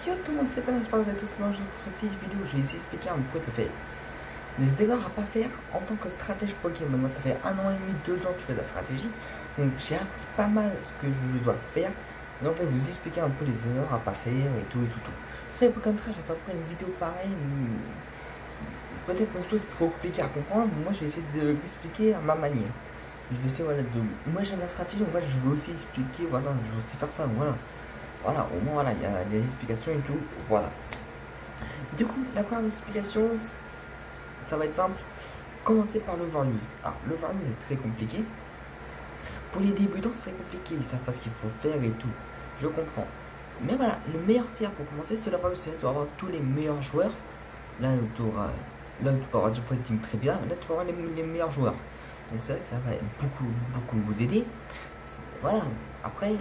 Yo tout le monde, c'est pas j'espère que vous êtes tous bien. Sur cette petite vidéo, je vais essayer d'expliquer un peu ça fait des erreurs à pas faire en tant que stratège Pokémon. Moi, ça fait 1 an et demi, 2 ans que je fais de la stratégie, donc j'ai appris pas mal ce que je dois faire. Et en fait, vous expliquer un peu les erreurs à pas faire et tout et tout tout. C'est un peu comme ça, j'ai fait après une vidéo pareille. Peut-être pour ceux c'est trop compliqué à comprendre, mais moi je vais essayer de l'expliquer à ma manière. Je vais essayer voilà de. Moi j'aime la stratégie, donc voilà, je vais aussi expliquer, voilà, je vais aussi faire ça, voilà. Voilà, au moins voilà, il y a des explications et tout, voilà. Du coup, la première explication, ça va être simple. Commencer par l'overuse. Alors, l'overuse est très compliqué. Pour les débutants, c'est très compliqué. Ils savent pas ce qu'il faut faire et tout. Je comprends. Mais voilà, le meilleur tiers pour commencer, c'est l'overuse. C'est tu vas avoir tous les meilleurs joueurs. Là, tu auras, là, tu peux avoir du point de team très bien. Là, tu peux avoir les meilleurs joueurs. Donc, c'est vrai que ça va beaucoup, beaucoup vous aider. Voilà. Après,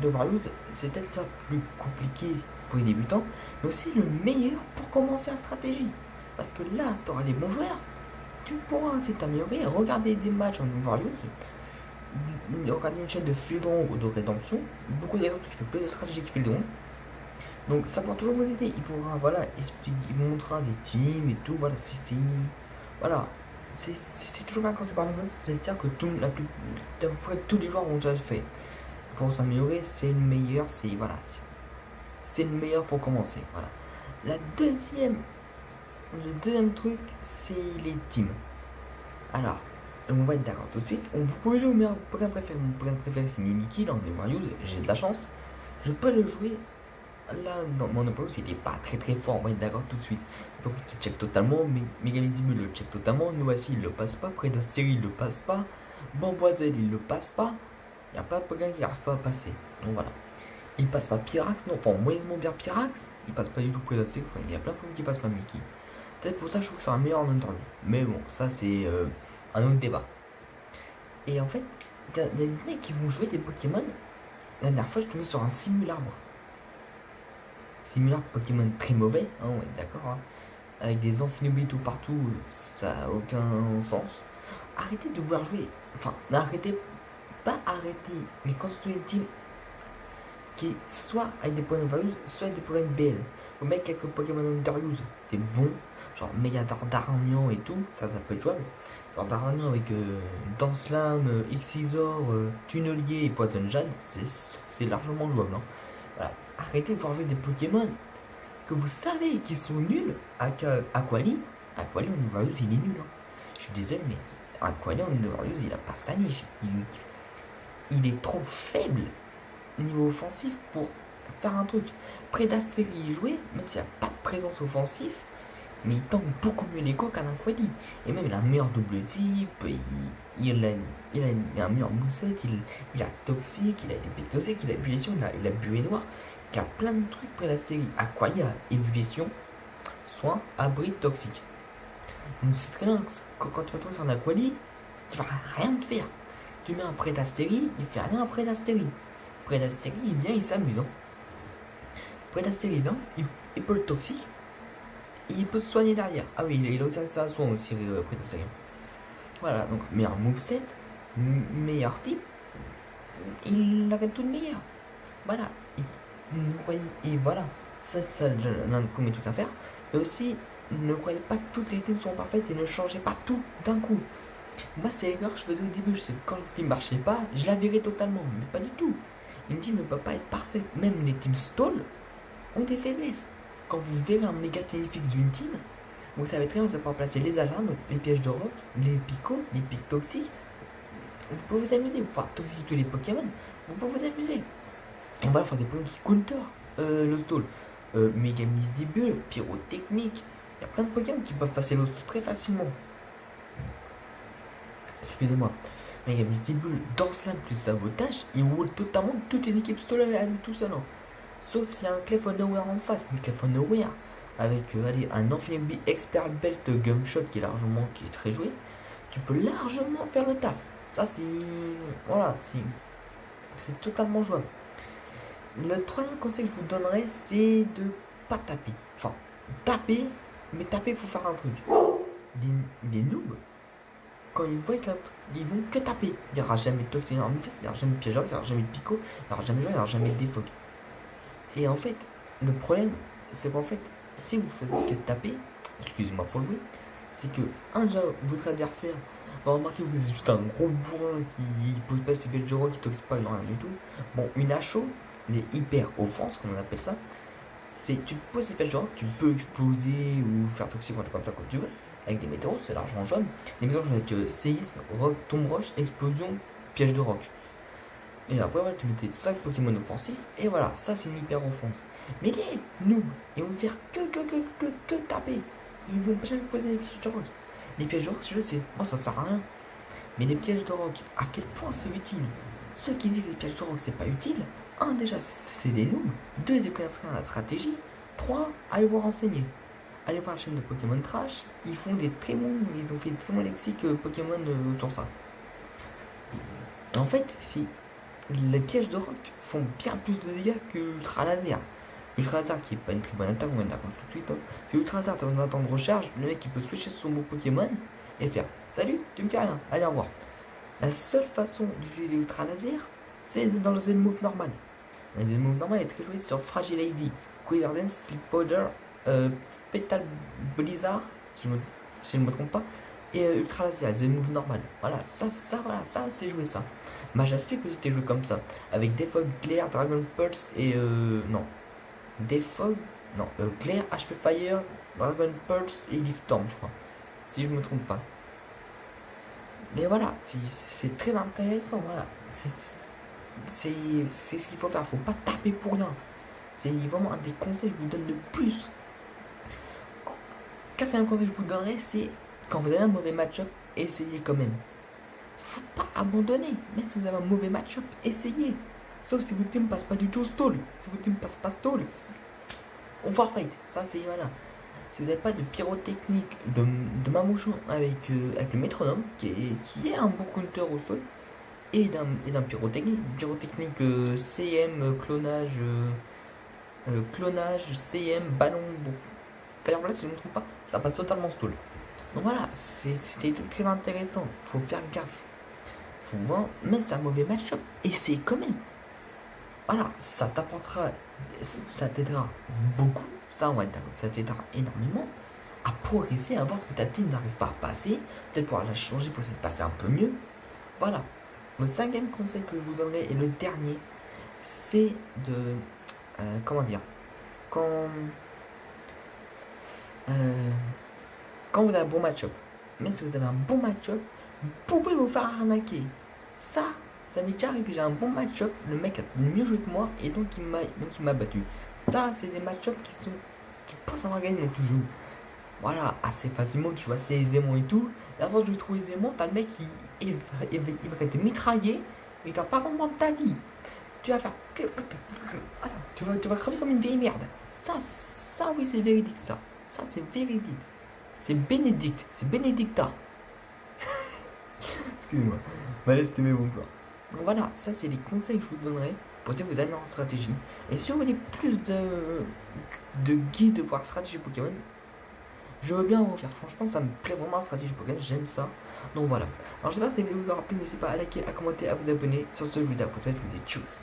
l'overuse, c'est peut-être ça plus compliqué pour les débutants, mais aussi le meilleur pour commencer la stratégie. Parce que là, tu auras les bons joueurs, tu pourras aussi t'améliorer, regarder des matchs en Overuse, regarder une chaîne de Fildron ou de Rédemption, beaucoup de rédemptions qui fait plus de stratégie que Fildron. Donc ça pourra toujours vous aider, il pourra, voilà, expliquer, il montrera des teams et tout, voilà, voilà. C'est toujours bien quand c'est par le jeu, c'est-à-dire que à peu près tous les joueurs ont déjà fait. Pour s'améliorer, c'est le meilleur, voilà, c'est le meilleur pour commencer, voilà. La deuxième Le deuxième truc, c'est les teams. Alors, on va être d'accord tout de suite. Vous pouvez jouer au meilleur Pokémon préféré. Mon Pokémon préféré, c'est Mimikyu dans les Warriors. J'ai de la chance. Je peux le jouer. Là, non, mon Overuse, il est pas très très fort. On va être d'accord tout de suite. Donc, il check totalement. Mégalizime le check totalement. Noisy, il le passe pas. Prédasteri, il le passe pas. Bamboizel, il le passe pas. Il n'y a pas de Pokémon qui n'arrive pas à passer. Donc voilà. Il passe pas Pyrax, non. Enfin, moyennement bien Pyrax. Il passe pas du tout Prédasteri. Enfin, il y a plein de Pokémon qui passent pas Mickey. Peut-être pour ça, je trouve que c'est un meilleur en interview. Mais bon, ça, c'est un autre débat. Et en fait, il y a des mecs qui vont jouer des Pokémon. La dernière fois, je tombais sur un simularbre. Simularbre Pokémon très mauvais, hein, ouais, d'accord. Hein. Avec des Amphinobito partout, ça n'a aucun sens. Arrêtez de vouloir jouer. Enfin, n'arrêtez pas arrêter. Mais construisez une team qui soit avec des Pokémon Values, soit avec des Pokémon BL. Vous mettez quelques Pokémon Underuse, des bons, genre Megador d'Aragnan et tout, ça peut être jouable. Genre d'Aragnan avec Danslam, Xizor, Tunnelier et Poison Jade, c'est largement jouable. Hein. Voilà. Arrêtez de pouvoir jouer des Pokémon que vous savez qui sont nuls. Aquali en Everuse, il est nul. Hein. Je suis désolé, mais Aquali en Everuse, il a pas sa niche. Il est trop faible niveau offensif pour faire un truc. Predasteri y jouer, même s'il n'y a pas de présence offensive, mais il tank beaucoup mieux les coups qu'un Aquali. Et même il a un meilleur double type, il a un meilleur moveset, il a toxique, il a épictoxique, il a ébullition, il a buée noire, qui a plein de trucs Predasteri. Aquali a ébullition, soin, abri, toxique. Donc c'est très bien que quand tu vas tomber sur un Aquali, il va rien te faire. Tu mets un Predasteri, il fait rien à Predasteri. Predasteri, il vient, il s'amuse. Hein. Predasteri, il vient, il peut le toxique, et il peut se soigner derrière. Ah oui, il a aussi ça à soin aussi, Predasteri. Voilà, donc meilleur moveset, meilleur type, il avait tout le meilleur. Voilà, et voilà, ça l'un des premiers trucs à faire. Et aussi, ne croyez pas que toutes les teams sont parfaites et ne changez pas tout d'un coup. Moi, c'est l'erreur que je faisais au début. Je sais que quand une team marchait pas, je la virais totalement, mais pas du tout. Une team ne peut pas être parfaite. Même les teams stall ont des faiblesses. Quand vous verrez un méga téléfixe d'une team, vous savez très bien que vous allez pouvoir placer les alarmes, donc les pièges de rock, les picots, les pics toxiques. Vous pouvez vous amuser, vous pouvez toxiquer tous les Pokémon, vous pouvez vous amuser. Et on va faire des Pokémon qui counter le stall. Méga Misdibule, pyrotechnique. Il y a plein de Pokémon qui peuvent passer le stall très facilement. Excusez-moi. Méga Misdibule, Danslam plus sabotage, il roule totalement toute une équipe stall à lui tout seul. Hein. Sauf s'il y a un Clef of Nowhere en face, mais Clef of Nowhere avec un Amphibi Expert Belt Gumshot qui est très joué, tu peux largement faire le taf. Ça c'est voilà, c'est totalement jouable. Le troisième conseil que je vous donnerais, c'est de pas taper. Enfin, taper, mais taper pour faire un truc. Les noobs, quand ils voient qu'un truc, ils vont que taper. Il n'y aura jamais de toxique, il n'y aura jamais de piégeur, il n'y aura jamais de picot, il n'y aura jamais de joueur, il n'y aura jamais de défaut. Et en fait, le problème, c'est qu'en fait, si vous faites que taper, excusez-moi pour le bruit, c'est que, déjà, votre adversaire va remarquer que vous êtes juste un gros bourrin qui pose pas ses pièges de roi, qui toxe pas, rien du tout. Bon, une HO, les hyper offense, comme on appelle ça, c'est tu poses tes pièges de rock, tu peux exploser ou faire toxique ou un truc comme ça quand tu veux. Avec des météos, c'est largement jaune. Les météos avec séisme, rock, tombe roche, explosion, piège de rock. Et après, voilà, tu mets tes 5 Pokémon offensifs, et voilà, ça c'est une hyper offense. Mais les noobs, ils vont faire que taper. Ils vont jamais poser les pièges de rock. Les pièges de rock, je sais, moi ça sert à rien. Mais les pièges de rock, à quel point c'est utile? Ceux qui disent que les pièges de rock c'est pas utile, déjà c'est des noobs, deux ils connaissent rien à la stratégie, trois allez vous renseigner. Allez voir la chaîne de Pokémon Trash, ils font des très bons, ils ont fait des très bons lexiques Pokémon sur ça. En fait, si les pièges de rock font bien plus de dégâts que Ultra Laser. Ultra Laser qui est pas une très bonne attaque, on va d'accord tout de suite. C'est Ultra Laser, t'as besoin d'un temps de recharge, le mec il peut switcher sur son beau Pokémon et faire salut, tu me fais rien, allez au revoir. La seule façon d'utiliser Ultra Laser, c'est dans le Z-Move normal. Le Z-Move normal est très joué sur Fragile ID, Quiver Dance, Sleep Powder, Petal Blizzard, si je ne me trompe pas, et Ultra Laser, Z-Move normal. Voilà, ça c'est joué ça. Majaspic aussi était joué comme ça, avec Defog, Glare, Dragon Pulse et non. Defog, non, Glare, HP Fire, Dragon Pulse et Leaf Storm, je crois. Si je me trompe pas. Mais voilà, c'est très intéressant, voilà. C'est ce qu'il faut faire, faut pas taper pour rien. C'est vraiment un des conseils que je vous donne de plus. Quatrième conseil que je vous donnerai, c'est quand vous avez un mauvais match-up, essayez quand même. Faut pas abandonner, même si vous avez un mauvais match-up, essayez. Sauf si votre team passe pas du tout stall. Si votre team passe pas stall, on fight. Ça c'est voilà. Si vous n'avez pas de pyrotechnique de Mamouchou avec le métronome, qui est un bon counter au sol, et d'un pyrotechnique, CM, clonage, CM, ballon, Fireblast, si je ne me trompe pas, ça passe totalement stall. Donc voilà, c'est très intéressant, faut faire gaffe. Faut voir, même si c'est un mauvais match-up, essaye quand même. Voilà, ça t'apportera, ça t'aidera beaucoup, ça on va dire, ça t'aidera énormément à progresser, à voir ce que ta team n'arrive pas à passer, peut-être pouvoir la changer pour essayer de passer un peu mieux. Voilà. Le cinquième conseil que je vous donnerai et le dernier, c'est de, comment dire, quand vous avez un bon match-up, même si vous avez un bon match-up, vous pouvez vous faire arnaquer. Ça m'est déjà arrivé, j'ai un bon match-up, le mec a mieux joué que moi et donc il m'a battu. Ça, c'est des match-up qui pensent avoir gagné, donc tu joues voilà, assez facilement, tu joues assez aisément et tout. Et avant de jouer trop aisément, t'as le mec il va te mitrailler, mais t'as pas vraiment de ta vie. Tu vas faire. Voilà, tu vas crever comme une vieille merde. Ça oui, c'est véridique, ça. Ça, c'est véridique. C'est Bénédicte, c'est Bénédicta. Excusez-moi, ma c'était mes bons plans. Donc voilà, ça c'est les conseils que je vous donnerai pour que vous allez en stratégie. Et si vous voulez plus de guides pour stratégie Pokémon, je veux bien en refaire. Franchement, ça me plaît vraiment la stratégie Pokémon, j'aime ça. Donc voilà. Alors j'espère que cette vidéo vous aura plu, n'hésitez pas à liker, à commenter, à vous abonner. Sur ce, je vous dis à la prochaine, je vous dis tchuss.